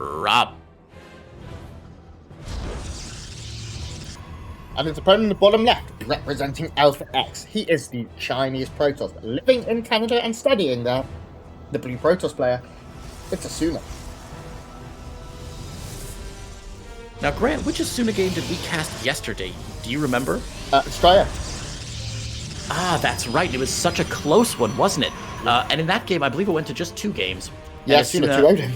Rob. And his opponent in the bottom left, representing Alpha X. He is the Chinese Protoss, living in Canada and studying there. The blue Protoss player, it's Asuna. Now, Grant, which Asuna game did we cast yesterday? Do you remember? Australia. Ah, that's right. It was such a close one, wasn't it? And in that game, I believe it went to just 2 games. Yeah, Asuna 2-0'd him.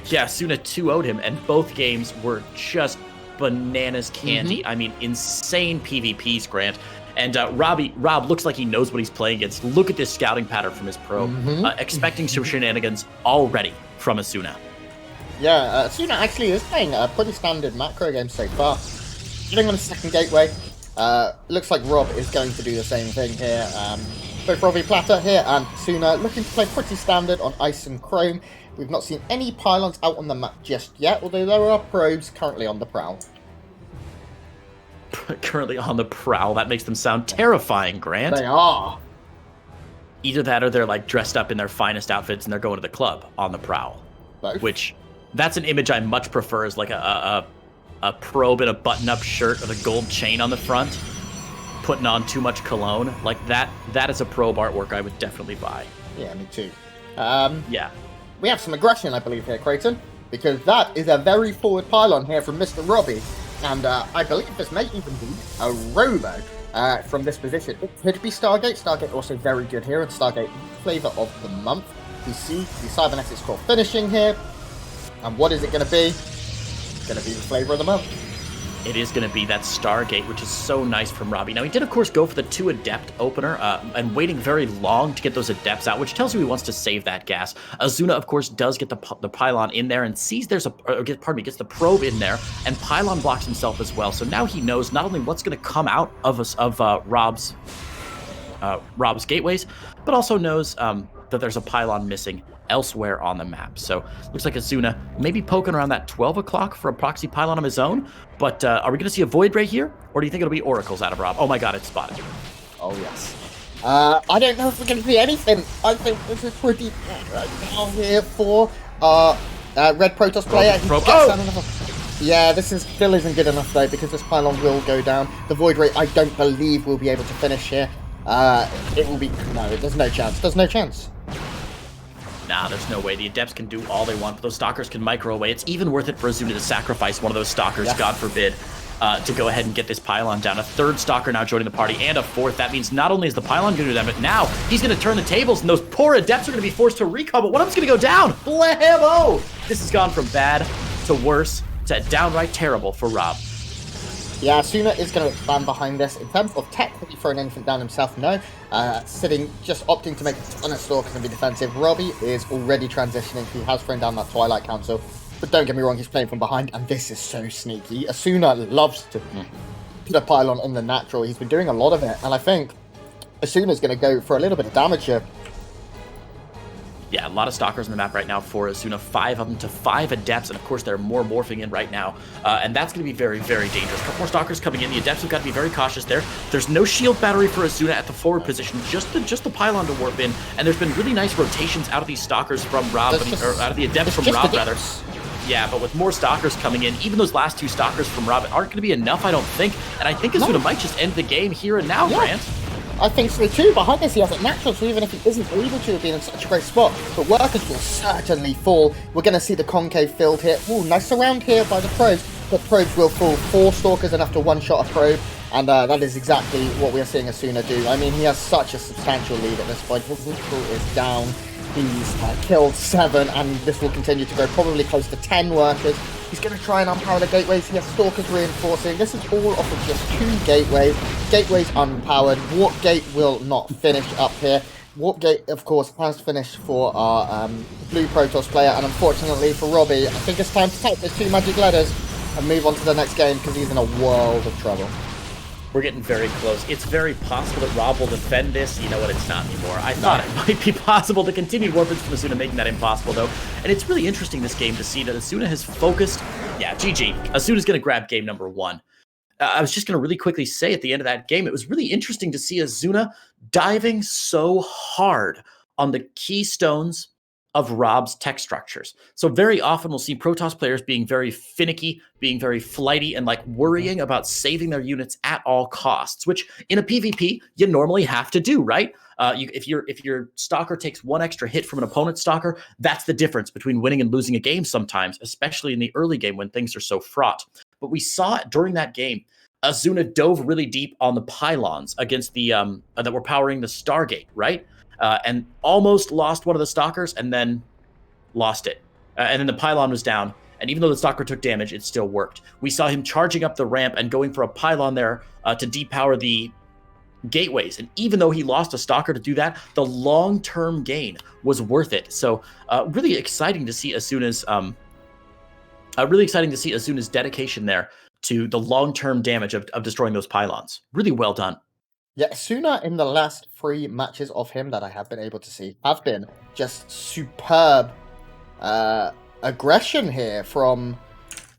Yeah, Asuna 2-0'd him, and both games were just bananas candy. I mean, insane PvPs, Grant. And Rob looks like he knows what he's playing against. Look at this scouting pattern from his probe. Expecting some shenanigans already from Asuna. Yeah, Asuna actually is playing a pretty standard macro game so far. Getting on a second gateway. Looks like Rob is going to do the same thing here. Both Robbie Platter here and Asuna looking to play pretty standard on Ice and Chrome. We've not seen any pylons out on the map just yet, although there are probes currently on the prowl. Currently on the prowl? That makes them sound terrifying, Grant. They are. Either that or they're like dressed up in their finest outfits and they're going to the club on the prowl. Both. Which, that's an image I much prefer as like a probe in a button-up shirt with a gold chain on the front, putting on too much cologne. Like that is a probe artwork I would definitely buy. Yeah, me too. Yeah. We have some aggression, I believe, here, Creighton, because that is a very forward pylon here from Mr. Robbie, and I believe this may even be a robo from this position. It could be Stargate. Stargate also very good here, and Stargate flavor of the month. We see the Cybernetics core finishing here, and what is it going to be? It's going to be the flavor of the month. It is going to be that Stargate, which is so nice from Robbie. Now, he did, of course, go for the 2 Adept opener and waiting very long to get those Adepts out, which tells you he wants to save that gas. Asuna, of course, does get the pylon in there and sees gets the probe in there, and pylon blocks himself as well. So now he knows not only what's going to come out of Rob's gateways, but also knows that there's a pylon missing elsewhere on the map. So looks like Asuna maybe poking around that 12 o'clock for a proxy pylon of his own. But are we going to see a Void Ray here? Or do you think it'll be Oracles out of Rob? Oh my god, it's spotted. Oh yes. I don't know if we're going to see anything. I think this is pretty right now here for Red Protoss player. Yeah, this still isn't good enough though, because this pylon will go down. The Void Ray, I don't believe we'll be able to finish here. It will be... No, there's no chance. There's no chance. Nah, there's no way. The Adepts can do all they want, but those Stalkers can micro away. It's even worth it for Asuna to sacrifice one of those Stalkers, God forbid, to go ahead and get this pylon down. A 3rd Stalker now joining the party, and a 4th. That means not only is the pylon going to do that, but now he's going to turn the tables, and those poor Adepts are going to be forced to recall, but one of them's going to go down. Blammo! This has gone from bad to worse to downright terrible for Rob. Yeah, Asuna is going to stand behind this. In terms of technically throwing anything down himself, no. Sitting, just opting to make a ton of Stalkers and be defensive. Robbie is already transitioning. He has thrown down that Twilight Council. But don't get me wrong, he's playing from behind, and this is so sneaky. Asuna loves to put a pylon in the natural. He's been doing a lot of it, and I think Asuna's going to go for a little bit of damage here. Yeah, a lot of Stalkers on the map right now for Asuna, 5 of them to 5 Adepts, and of course there are more morphing in right now, and that's going to be very, very dangerous. A couple more Stalkers coming in. The Adepts have got to be very cautious there. There's no shield battery for Asuna at the forward position, just the pylon to warp in, and there's been really nice rotations out of these Stalkers from Rob, or out of the Adepts from Rob, rather. Yeah, but with more Stalkers coming in, even those last 2 Stalkers from Rob aren't going to be enough, I don't think, and I think Asuna might just end the game here and now, Grant. I think so too. Behind this, he has it natural, so even if he isn't able to have been in such a great spot, the workers will certainly fall. We're going to see the concave filled here. Ooh, nice surround here by the probes. The probes will fall. 4 Stalkers enough to one-shot a probe, and that is exactly what we are seeing Asuna do. I mean, he has such a substantial lead at this point. His recall is down. He's killed 7, and this will continue to go probably close to 10 workers. He's going to try and unpower the gateways. He has Stalkers reinforcing. This is all off of just 2 gateways. Gateways unpowered. Warp Gate will not finish up here. Warp Gate, of course, has finished for our blue Protoss player, and unfortunately for Robbie, I think it's time to take those 2 magic letters and move on to the next game, because he's in a world of trouble. We're getting very close. It's very possible that Rob will defend this. You know what? It's not anymore. I thought it might be possible to continue warpage from Asuna, making that impossible, though. And it's really interesting this game to see that Asuna has focused. Yeah, GG. Asuna's going to grab game number 1. I was just going to really quickly say at the end of that game, it was really interesting to see Asuna diving so hard on the keystones of Rob's tech structures. So very often we'll see Protoss players being very finicky, being very flighty, and like worrying about saving their units at all costs, which in a PvP you normally have to do, right? If your stalker takes one extra hit from an opponent's stalker, that's the difference between winning and losing a game sometimes, especially in the early game when things are so fraught. But we saw it during that game. Asuna dove really deep on the pylons against the that were powering the Stargate, right? And almost lost one of the stalkers and then lost it. And then the pylon was down. And even though the stalker took damage, it still worked. We saw him charging up the ramp and going for a pylon there to depower the gateways. And even though he lost a stalker to do that, the long-term gain was worth it. So really exciting to see Asuna's dedication there to the long-term damage of destroying those pylons. Really well done. Yeah, Asuna in the last 3 matches of him that I have been able to see have been just superb aggression here from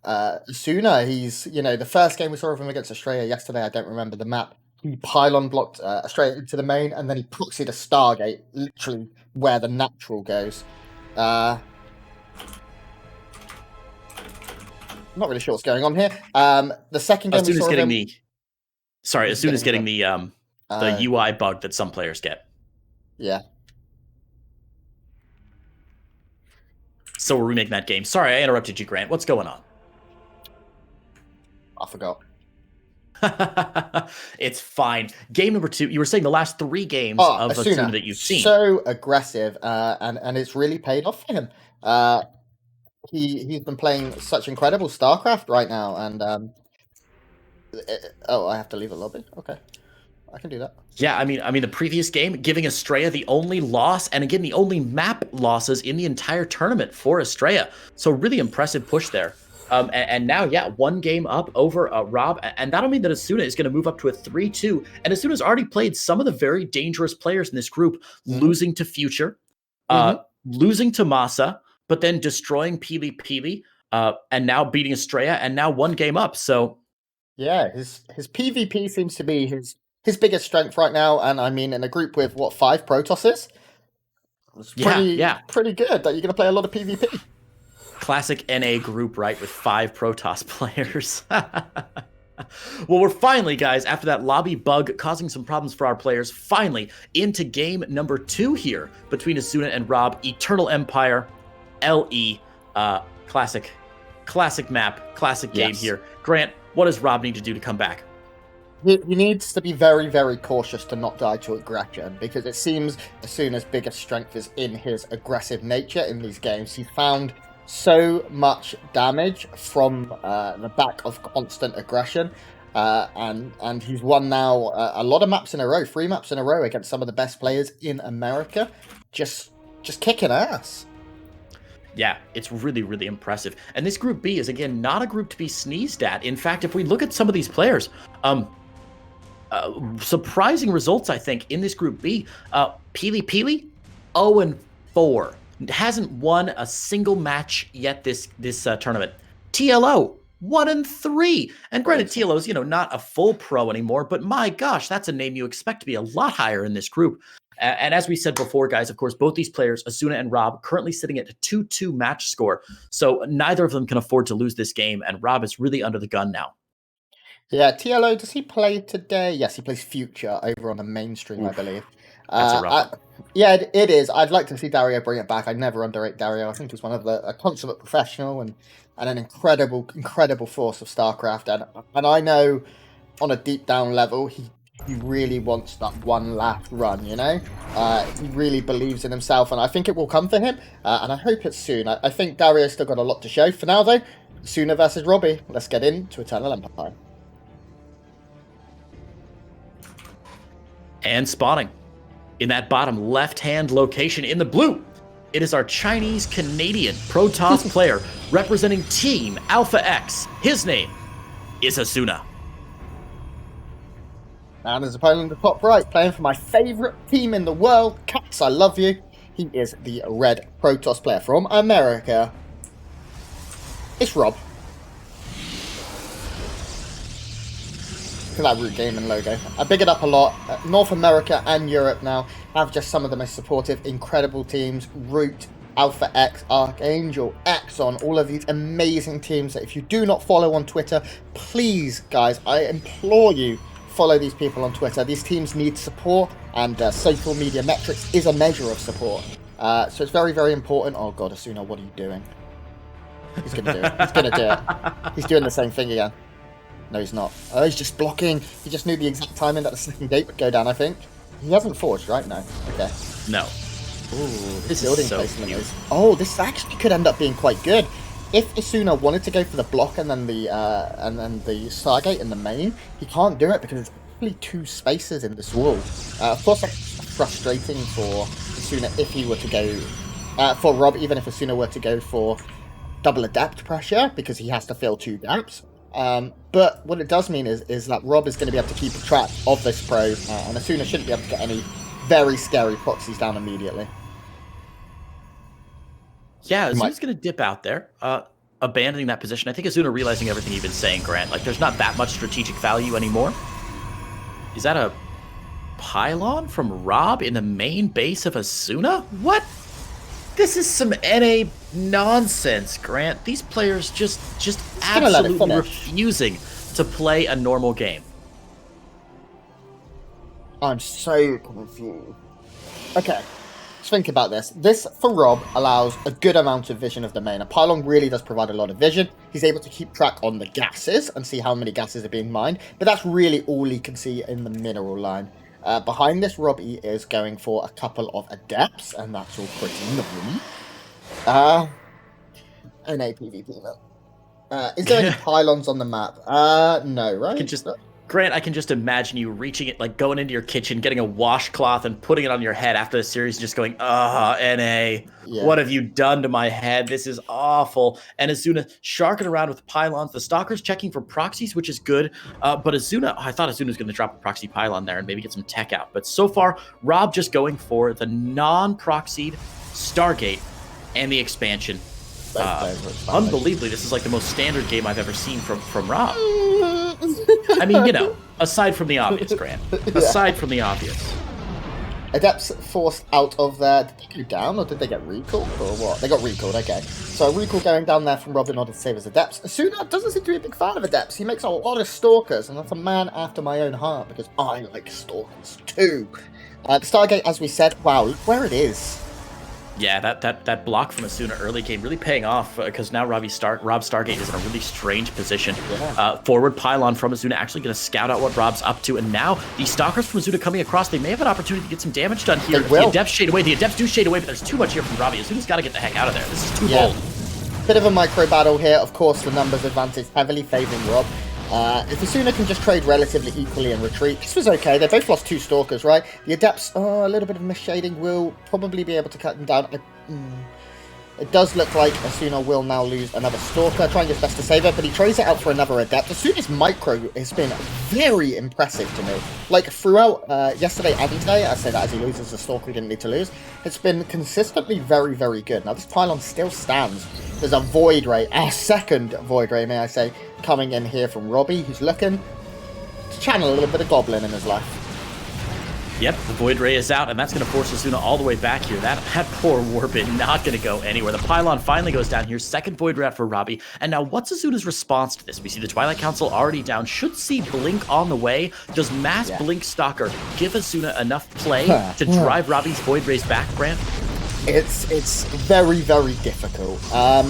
Asuna. He's, the first game we saw of him against Australia yesterday, I don't remember the map. He pylon blocked Australia into the main, and then he proxied a Stargate, literally where the natural goes. Not really sure what's going on here. The second game we saw getting him... Asuna's getting the UI bug that some players get. Yeah. So we're remaking that game. Sorry, I interrupted you, Grant. What's going on? I forgot. It's fine. Game number 2. You were saying the last 3 games of Asuna that you've seen. So aggressive, and it's really paid off for him. He's been playing such incredible StarCraft right now, and I have to leave a lobby. Okay, I can do that. Yeah, I mean, the previous game giving Estrella the only loss, and again the only map losses in the entire tournament for Estrella. So really impressive push there. And now, yeah, 1 game up over Rob, and that'll mean that Asuna is going to move up to a 3-2. And Asuna's already played some of the very dangerous players in this group, losing to Future, losing to Masa, but then destroying Pili Pili, and now beating Estrella, and now 1 game up. So, yeah, his PvP seems to be his biggest strength right now. And I mean, in a group with 5 Protosses, it's pretty good that you're going to play a lot of PvP. Classic NA group, right, with 5 Protoss players. Well, we're finally, guys, after that lobby bug causing some problems for our players, finally into game number 2 here between Asuna and Rob. Eternal Empire, LE, classic map, classic game here. Grant, what does Rob need to do to come back? He needs to be very, very cautious to not die to aggression, because it seems Asuna's biggest strength is in his aggressive nature in these games. He found so much damage from the back of constant aggression, and he's won now a lot of maps in a row, 3 maps in a row against some of the best players in America, just kicking ass. Yeah, it's really, really impressive. And this Group B is, again, not a group to be sneezed at. In fact, if we look at some of these players, surprising results, I think, in this Group B. Pili Pili, 0-4. Hasn't won a single match yet this tournament. TLO, 1-3. And granted, TLO's, not a full pro anymore, but my gosh, that's a name you expect to be a lot higher in this group. And as we said before, guys, of course, both these players, Asuna and Rob, currently sitting at a 2-2 match score. So neither of them can afford to lose this game, and Rob is really under the gun now. Yeah, TLO, does he play today? Yes, he plays Future over on the mainstream, I believe. That's a rough one. Yeah, it is. I'd like to see Dario bring it back. I never underrate Dario. I think he's one of a consummate professional and an incredible force of StarCraft. And I know on a deep down level, he really wants that one last run, He really believes in himself, and I think it will come for him, and I hope it's soon. I think Dario's still got a lot to show. For now, though, Asuna versus Robbie. Let's get into Eternal Empire. And spawning in that bottom left-hand location in the blue, it is our Chinese-Canadian Protoss player representing Team Alpha X. His name is Asuna. And his opponent in the top right, playing for my favourite team in the world, Cats, I love you. He is the red Protoss player from America. It's Rob. Look at that Root Gaming logo. I big it up a lot. North America and Europe now have just some of the most supportive, incredible teams. Root Alpha X, Archangel, Exxon, all of these amazing teams that if you do not follow on Twitter, please, guys, I implore you, follow these people on Twitter. These teams need support, and social media metrics is a measure of support. So it's very, very important. Oh god, Asuna, what are you doing? He's gonna do it. He's gonna do it. He's doing the same thing again. No, he's not. Oh, he's just blocking. He just knew the exact timing that the second gate would go down, I think. He hasn't forged, right? No. Okay. No. Ooh, This building is so placement cute. is... Oh, this actually could end up being quite good. If Asuna wanted to go for the block and then the Stargate in the main, he can't do it because there's only 2 spaces in this wall. Of course, that's frustrating for Asuna if he were to go... for Rob, even if Asuna were to go for double adept pressure, because he has to fill 2 gaps. But what it does mean is that Rob is going to be able to keep track of this pro, and Asuna shouldn't be able to get any very scary proxies down immediately. Yeah, Azuna's going to dip out there, abandoning that position. I think Asuna realizing everything you've been saying, Grant. Like, there's not that much strategic value anymore. Is that a pylon from Rob in the main base of Asuna? What? This is some NA nonsense, Grant. These players just absolutely refusing to play a normal game. I'm so confused. Okay, let's think about this. This, for Rob, allows a good amount of vision of the main. A pylon really does provide a lot of vision. He's able to keep track on the gases and see how many gases are being mined, but that's really all he can see in the mineral line. Behind this, Robbie is going for a couple of adepts, and that's all pretty normal. NA PvP, though. Is there any pylons on the map? No, right? Grant, I can just imagine you reaching it, like going into your kitchen, getting a washcloth and putting it on your head after the series, just going, NA, what have you done to my head? This is awful. And Asuna sharking around with pylons. The Stalker's checking for proxies, which is good. But Asuna, I thought Asuna was going to drop a proxy pylon there and maybe get some tech out. But so far, Rob just going for the non-proxied Stargate and the expansion. Unbelievably, this is like the most standard game I've ever seen from Rob. I mean, you know, aside from the obvious, Grant. Aside from the obvious. Adepts forced out of there. Did they go down or did they get recalled or what? They got recalled, okay. So a recall going down there from Rob in order to save his Adepts. Asuna doesn't seem to be a big fan of Adepts. He makes a lot of Stalkers, and that's a man after my own heart because I like Stalkers too. The Stargate, as we said, wow, look where it is. Yeah, that block from Asuna early game really paying off because now Rob Stargate is in a really strange position. Yeah. Forward pylon from Asuna actually going to scout out what Rob's up to, and now the Stalkers from Asuna coming across. They may have an opportunity to get some damage done here. The Adepts shade away. The Adepts do shade away, but there's too much here from Robbie. Asuna's got to get the heck out of there. This is too bold. Bit of a micro battle here. Of course, the numbers advantage heavily favoring Rob. If Asuna can just trade relatively equally and retreat, this was okay. They both lost 2 Stalkers, right? The Adepts, a little bit of misshading, will probably be able to cut them down. It does look like Asuna will now lose another Stalker, trying his best to save it, but he trades it out for another Adept. Asuna's micro has been very impressive to me. Like, throughout yesterday and today, I say that as he loses a Stalker he didn't need to lose, it's been consistently very, very good. Now, this pylon still stands. There's a Void Ray, a second Void Ray, may I say, coming in here from Robbie, who's looking to channel a little bit of Goblin in his life. Yep, the Void Ray is out, and that's going to force Asuna all the way back here. That poor Warbit not going to go anywhere. The pylon finally goes down here. Second Void Ray out for Robbie. And now what's Asuna's response to this? We see the Twilight Council already down. Should see Blink on the way. Does Mass Blink Stalker give Asuna enough play to drive Robbie's Void Rays back, Grant? It's very, very difficult. I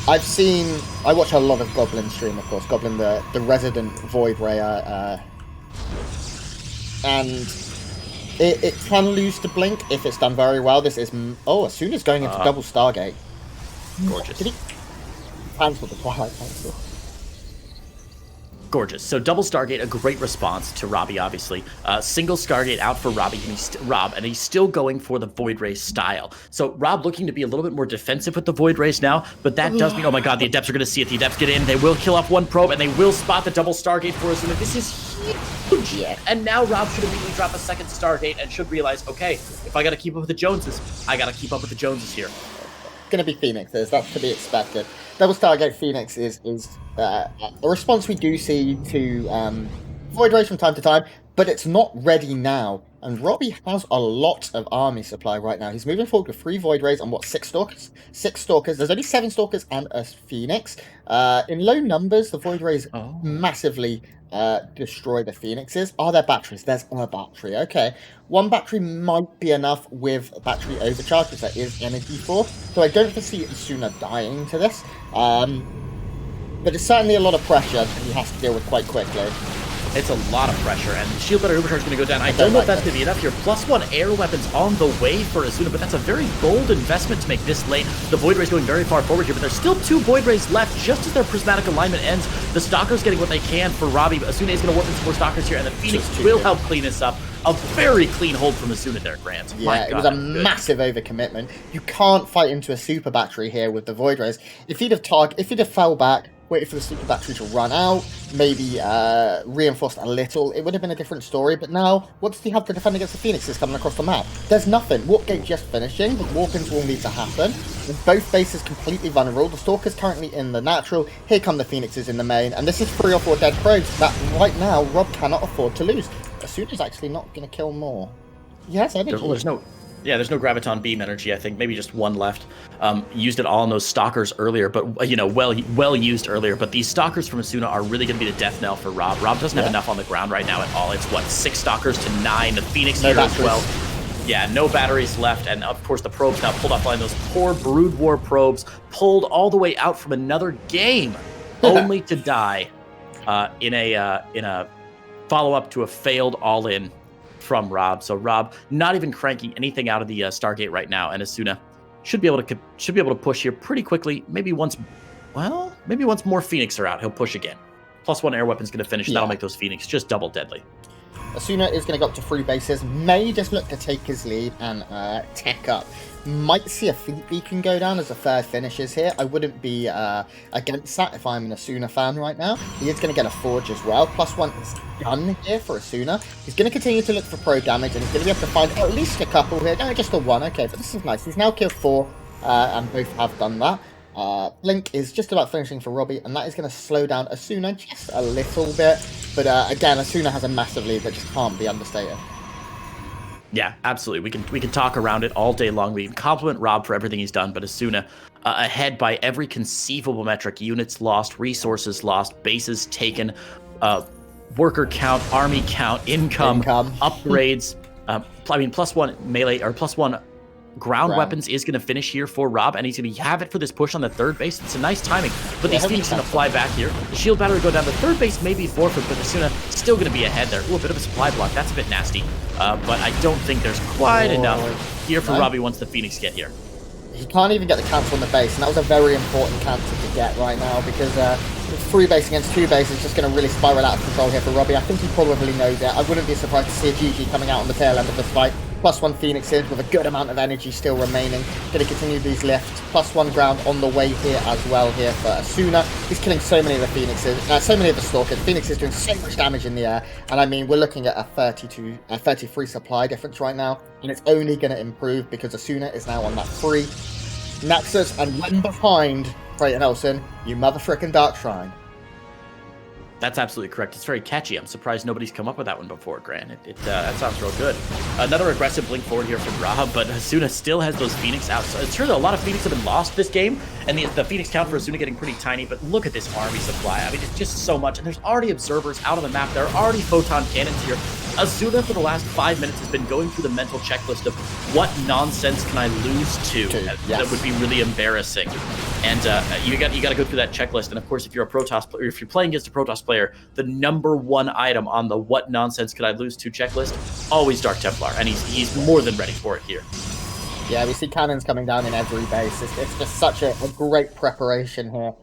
watch a lot of Goblin stream, of course. Goblin, the resident Void Rayer, and it can lose to Blink if it's done very well. This is... Oh, Asuna's going into double Stargate. Gorgeous. Did he cancel the Twilight Council? Gorgeous. So double Stargate, a great response to Robbie, obviously. Single Stargate out for Robbie, and he's still going for the Void Ray style. So Rob looking to be a little bit more defensive with the Void Rays now, but that does mean, oh my god, the Adepts are going to see it. The Adepts get in, they will kill off one probe, and they will spot the double Stargate for us. And this is huge. Yeah. And now Rob should immediately drop a second Stargate and should realize, okay, if I got to keep up with the Joneses, I got to keep up with the Joneses here. Going to be Phoenixes, that's to be expected. Double Stargate Phoenix is a response we do see to Void Rays from time to time, but it's not ready now. And Robbie has a lot of army supply right now. He's moving forward with 3 Void Rays and what, 6 Stalkers? 6 Stalkers. There's only 7 Stalkers and a Phoenix. In low numbers, the Void Rays massively destroy the Phoenixes. Are there batteries? There's a battery. Okay. 1 battery might be enough with battery overcharge, which there is energy for. So I don't foresee Asuna dying to this. But it's certainly a lot of pressure that he has to deal with quite quickly. It's a lot of pressure, and Shield Better Overcharge is going to go down. I don't know if that's going to be enough here. +1 air weapons on the way for Asuna, but that's a very bold investment to make this late. The Void Ray's going very far forward here, but there's still 2 Void Rays left just as their prismatic alignment ends. The Stalker's getting what they can for Robbie, but Asuna is going to work with some more Stalkers here, and the Phoenix will help clean this up. A very clean hold from Asuna there, Grant. Yeah, it was a massive overcommitment. You can't fight into a super battery here with the Void Rays. If he'd have fell back, waited for the super battery to run out, maybe reinforced a little, it would have been a different story. But now, what does he have to defend against the Phoenixes coming across the map? There's nothing. Warp Gate just finishing, but warp-ins will need to happen. With both bases completely vulnerable, the Stalker's currently in the natural, here come the Phoenixes in the main, and this is 3 or 4 dead probes that right now Rob cannot afford to lose. Asuna's actually not going to kill more. Yes, energy. There's no Graviton Beam energy, I think. Maybe just 1 left. Used it all on those Stalkers earlier, but, you know, well used earlier. But these Stalkers from Asuna are really going to be the death knell for Rob. Rob doesn't have enough on the ground right now at all. It's, what, 6 Stalkers to 9. The Phoenix here as well. Yeah, no batteries left. And, of course, the probes now pulled offline. Those poor Brood War probes pulled all the way out from another game, only to die in a follow-up to a failed all-in from Rob. So Rob not even cranking anything out of the Stargate right now, and Asuna should be able to push here pretty quickly. Maybe once more Phoenix are out, he'll push again. +1 air weapon's going to finish. That'll make those Phoenix just double deadly. Asuna is going to go up to 3 bases. May just look to take his lead and tech up. Might see a Fleet Beacon go down as a third finishes here. I wouldn't be against that if I'm an Asuna fan right now. He is going to get a Forge as well. +1 is done here for Asuna. He's going to continue to look for pro damage, and he's going to be able to find at least a couple here. No, just a 1. Okay, but this is nice. He's now killed 4, and both have done that. Blink is just about finishing for Robbie, and that is going to slow down Asuna just a little bit. But again, Asuna has a massive lead that just can't be understated. Yeah, absolutely. We can talk around it all day long. We can compliment Rob for everything he's done, but Asuna ahead by every conceivable metric. Units lost, resources lost, bases taken, worker count, army count, income. Upgrades. +1 melee or +1 ground weapons is going to finish here for Rob, and he's going to have it for this push on the 3rd base. It's a nice timing, but these Phoenix going to fly back here. The shield battery go down. The 3rd base may be forfeit, but Asuna still going to be ahead there. Ooh, a bit of a supply block. That's a bit nasty, but I don't think there's quite enough here for Robbie once the Phoenix get here. He can't even get the cancel on the base, and that was a very important cancel to get right now, because 3 base against 2 base is just going to really spiral out of control here for Robbie. I think he probably knows it. I wouldn't be surprised to see a GG coming out on the tail end of this fight. +1 Phoenixes with a good amount of energy still remaining. Going to continue these lifts. +1 ground on the way here as well here for Asuna. He's killing so many of the Phoenixes, so many of the Stalkers. Phoenix is doing so much damage in the air. And I mean, we're looking at a 33 supply difference right now. And it's only going to improve because Asuna is now on that 3. Nexus and when behind Creighton Nelson, you motherfucking Dark Shrine. That's absolutely correct. It's very catchy. I'm surprised nobody's come up with that one before, Grant. That sounds real good. Another aggressive blink forward here from Rob, but Asuna still has those Phoenix out. So it's true that a lot of Phoenix have been lost this game, and the Phoenix count for Asuna getting pretty tiny, but look at this army supply. I mean, it's just so much, and there's already observers out on the map. There are already photon cannons here. Asuna, for the last 5 minutes, has been going through the mental checklist of what nonsense can I lose to that would be really embarrassing. And you got to go through that checklist. And of course, if you're a Protoss player, if you're playing against a Protoss player, the #1 item on the what nonsense could I lose to checklist, always Dark Templar, and he's more than ready for it here. Yeah, we see cannons coming down in every base. It's just such a great preparation here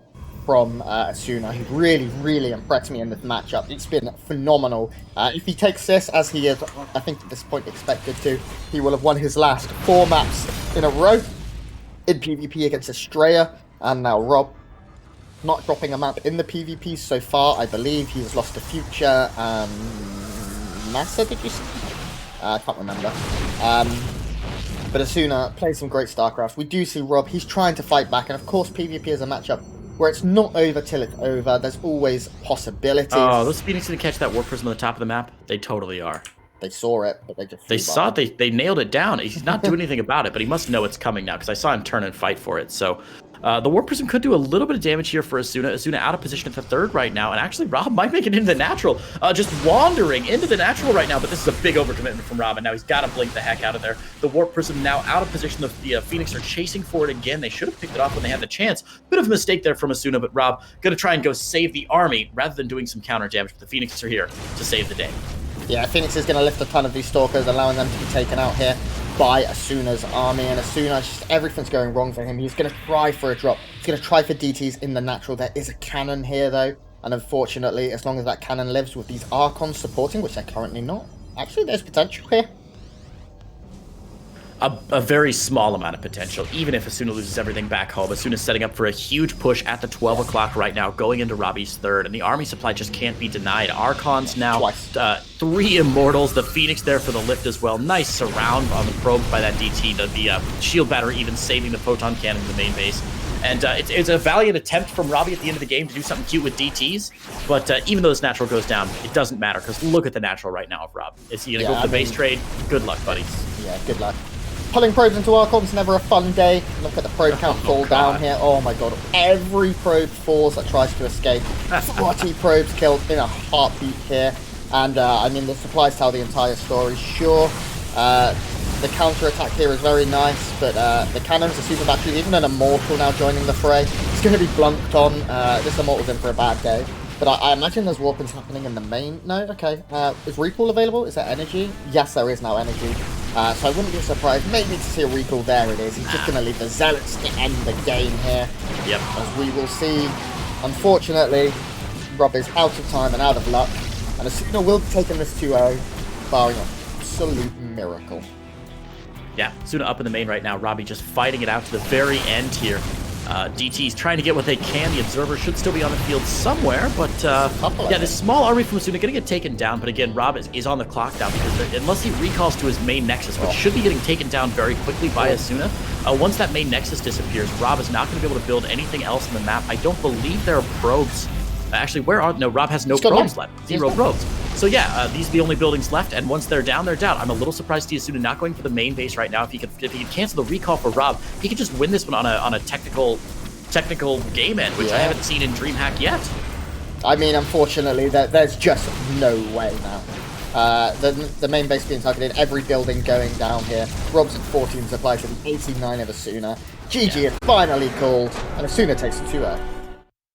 from Asuna, who really, really impressed me in this matchup. It's been phenomenal. If he takes this, as he is, I think at this point expected to, he will have won his last 4 maps in a row in PvP against Estrella, and now Rob. Not dropping a map in the PvP so far, I believe. He's lost to Future and NASA, did you say? I can't remember. But Asuna plays some great StarCraft. We do see Rob, he's trying to fight back, and of course PvP is a matchup where it's not over till it's over. There's always possibilities. Oh, those Phoenix going to catch that Warp Prism on the top of the map? They totally are. They saw it, but they just They saw it. They nailed it down. He's not doing anything about it, but he must know it's coming now because I saw him turn and fight for it. So the Warp Prism could do a little bit of damage here for Asuna. Asuna out of position at the third right now, and actually Rob might make it into the natural. Just wandering into the natural right now, but this is a big overcommitment from Rob, and now he's got to blink the heck out of there. The Warp Prism now out of position. The Phoenix are chasing for it again. They should have picked it off when they had the chance. Bit of a mistake there from Asuna, but Rob going to try and go save the army rather than doing some counter damage, but the Phoenix are here to save the day. Yeah, Phoenix is going to lift a ton of these Stalkers, allowing them to be taken out here by Asuna's army. And Asuna, just everything's going wrong for him. He's going to try for a drop. He's going to try for DTs in the natural. There is a cannon here, though. And unfortunately, as long as that cannon lives with these Archons supporting, which they're currently not, actually, there's potential here. A very small amount of potential, even if Asuna loses everything back home. Asuna's setting up for a huge push at the 12 o'clock right now, going into Robbie's third, and the army supply just can't be denied. Archons now, 3 Immortals, the Phoenix there for the lift as well. Nice surround on the probe by that DT, the shield battery even saving the photon cannon in the main base. And it's a valiant attempt from Robbie at the end of the game to do something cute with DTs, but even though this natural goes down, it doesn't matter, because look at the natural right now of Rob. Is he going to go for the base trade? Good luck, buddy. Yeah, good luck. Pulling probes into Archons, never a fun day. Look at the probe count fall down here. Oh my god, every probe falls that tries to escape. 40 probes killed in a heartbeat here. And I mean, the supplies tell the entire story. Sure, the counter-attack here is very nice, but the cannons, the super batteries, even an Immortal now joining the fray. It's going to be blunked on. This Immortal's in for a bad day. But I imagine there's warpings happening in the main. No, okay. Is recall available? Is there energy? Yes, there is now energy. So I wouldn't be surprised maybe to see a recall. There it is. He's just going to leave the Zealots to end the game here. Yep. As we will see, unfortunately, Rob is out of time and out of luck. And Asuna will be taking this 2-0, barring an absolute miracle. Yeah, Asuna up in the main right now. Robbie just fighting it out to the very end here. DT's trying to get what they can. The Observer should still be on the field somewhere, but yeah, this small army from Asuna going to get taken down. But again, Rob is on the clock now, because unless he recalls to his main Nexus, which should be getting taken down very quickly by Asuna, once that main Nexus disappears, Rob is not going to be able to build anything else on the map. I don't believe there are probes. Actually, no, Rob has no probes left. 0 probes. So yeah, these are the only buildings left, and once they're down, they're down. I'm a little surprised to see Asuna not going for the main base right now. If he could cancel the recall for Rob, he could just win this one on a technical game end, which I haven't seen in DreamHack yet. I mean, unfortunately, there's just no way now. The main base being targeted, every building going down here. Rob's at 14 supplies and 89 of Asuna. GG is finally called, and Asuna takes the 2-0.